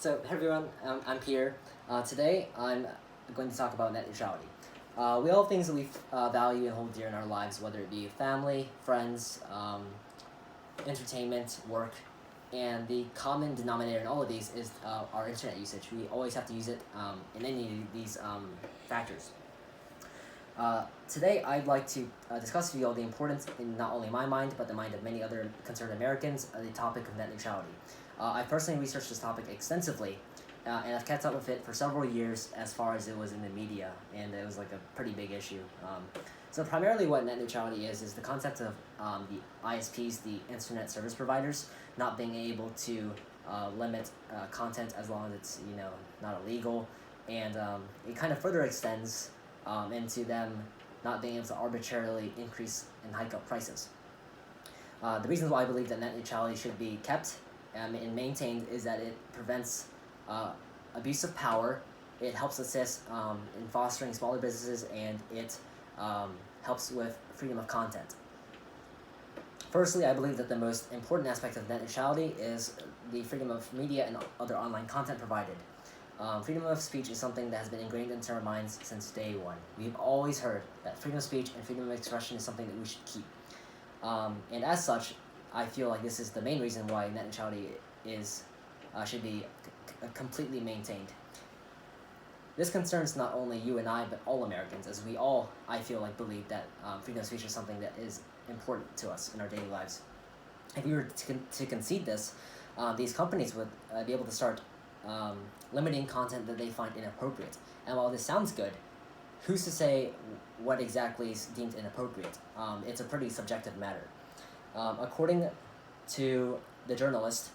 Hey everyone, I'm Peter. Today I'm going to talk about net neutrality. We all have things that we value and hold dear in our lives, whether it be family, friends, entertainment, work, and the common denominator in all of these is our internet usage. We always have to use it in any of these factors. Today I'd like to discuss with you all the importance, in not only my mind, but the mind of many other concerned Americans, the topic of net neutrality. I personally researched this topic extensively, and I've kept up with it for several years as far as it was in the media, and it was like a pretty big issue. So primarily what net neutrality is the concept of the ISPs, the internet service providers, not being able to limit content as long as it's not illegal, and it kind of further extends into them not being able to arbitrarily increase and hike up prices. The reasons why I believe that net neutrality should be kept and maintained is that it prevents abuse of power, it helps assist in fostering smaller businesses, and it helps with freedom of content. Firstly, I believe that the most important aspect of net neutrality is the freedom of media and other online content provided. Freedom of speech is something that has been ingrained into our minds since day one. We've always heard that freedom of speech and freedom of expression is something that we should keep. And as such, I feel like this is the main reason why net neutrality should be completely maintained. This concerns not only you and I, but all Americans, as we all, I feel like, believe that freedom of speech is something that is important to us in our daily lives. If we were to concede this, these companies would be able to start limiting content that they find inappropriate. And while this sounds good, who's to say what exactly is deemed inappropriate? It's a pretty subjective matter. According to the journalist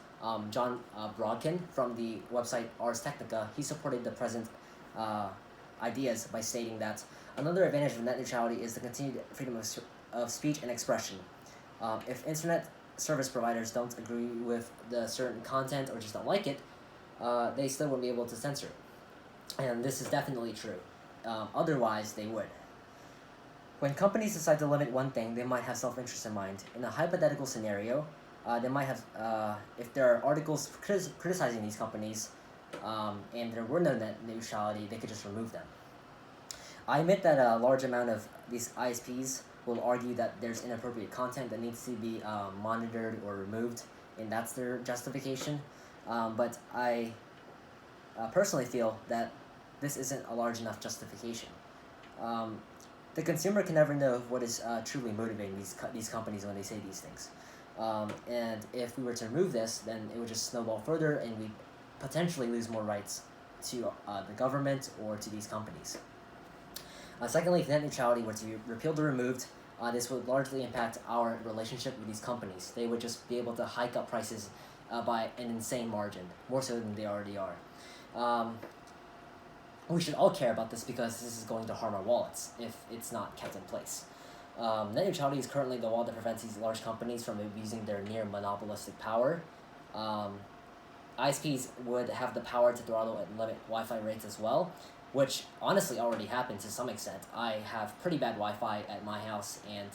John Brodkin from the website Ars Technica, he supported the present ideas by stating that another advantage of net neutrality is the continued freedom of speech and expression. If internet service providers don't agree with the certain content or just don't like it, they still won't be able to censor it. And this is definitely true. Otherwise, they would. When companies decide to limit one thing, they might have self-interest in mind. In a hypothetical scenario, they might have, if there are articles criticizing these companies, and there were no net neutrality, they could just remove them. I admit that a large amount of these ISPs will argue that there's inappropriate content that needs to be monitored or removed, and that's their justification. But I personally feel that this isn't a large enough justification. The consumer can never know what is truly motivating these companies when they say these things. And if we were to remove this, then it would just snowball further, and we potentially lose more rights to the government or to these companies. Secondly, if net neutrality were to be repealed or removed, this would largely impact our relationship with these companies. They would just be able to hike up prices by an insane margin, more so than they already are. We should all care about this because this is going to harm our wallets if it's not kept in place. Net neutrality is currently the wall that prevents these large companies from abusing their near monopolistic power. ISPs would have the power to throttle and limit Wi-Fi rates as well, which honestly already happens to some extent. I have pretty bad Wi-Fi at my house, and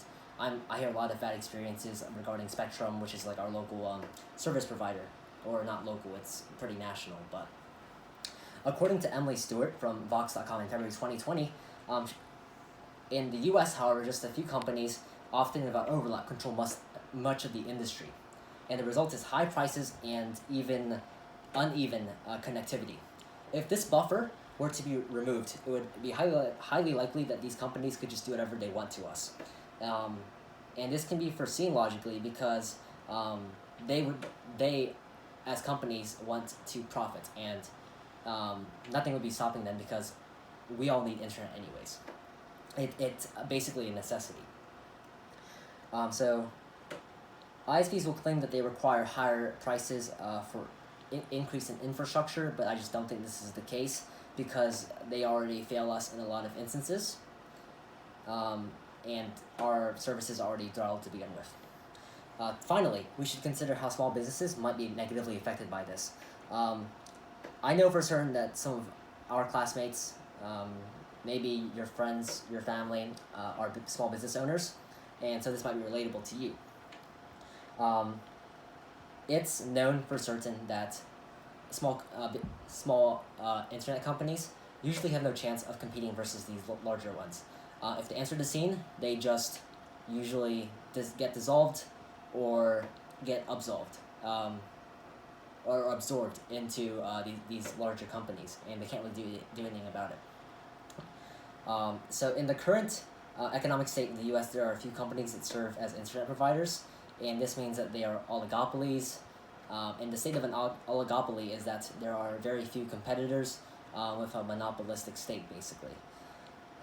I hear a lot of bad experiences regarding Spectrum, which is like our local service provider, or not local, it's pretty national. But according to Emily Stewart from Vox.com in February 2020, in the U.S., however, just a few companies, often without overlap, control much of the industry, and the result is high prices and even uneven connectivity. If this buffer were to be removed, it would be highly likely that these companies could just do whatever they want to us. And this can be foreseen logically because they as companies want to profit, and nothing would be stopping them because we all need internet anyways. It's basically a necessity. So ISPs will claim that they require higher prices for increase in infrastructure, but I just don't think this is the case because they already fail us in a lot of instances, and our services are already throttled to begin with. Finally, we should consider how small businesses might be negatively affected by this. I know for certain that some of our classmates, maybe your friends, your family, are small business owners, and so this might be relatable to you. It's known for certain that small internet companies usually have no chance of competing versus these larger ones. If they enter the scene, they just usually get dissolved or get absolved, or absorbed into these larger companies, and they can't really do anything about it. So in the current economic state in the U.S., there are a few companies that serve as internet providers, and this means that they are oligopolies. And the state of an oligopoly is that there are very few competitors with a monopolistic state, basically.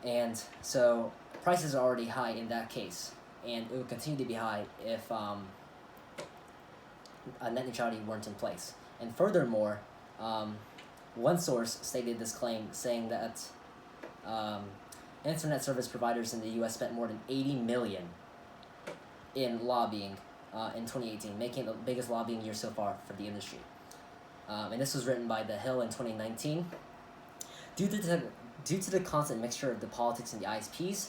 And so prices are already high in that case, and it would continue to be high if net neutrality weren't in place. And furthermore, one source stated this claim, saying that internet service providers in the U.S. spent more than $80 million in lobbying in 2018, making it the biggest lobbying year so far for the industry. And this was written by The Hill in 2019. Due to the constant mixture of the politics and the ISPs,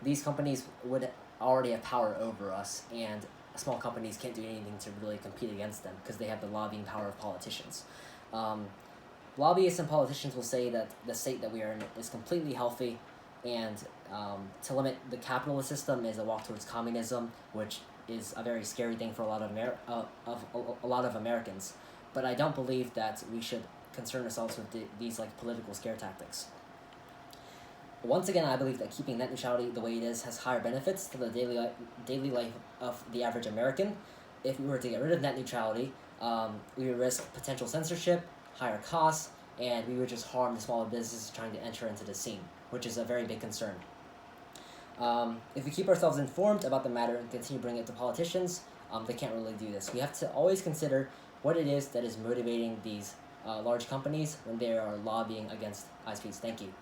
these companies would already have power over us, and small companies can't do anything to really compete against them because they have the lobbying power of politicians. Lobbyists and politicians will say that the state that we are in is completely healthy, and to limit the capitalist system is a walk towards communism, which is a very scary thing for a lot of Americans. But I don't believe that we should concern ourselves with these like political scare tactics. Once again, I believe that keeping net neutrality the way it is has higher benefits to the daily life of the average American. If we were to get rid of net neutrality, we would risk potential censorship, higher costs, and we would just harm the smaller businesses trying to enter into the scene, which is a very big concern. If we keep ourselves informed about the matter and continue bringing it to politicians, they can't really do this. We have to always consider what it is that is motivating these large companies when they are lobbying against ISPs. Thank you.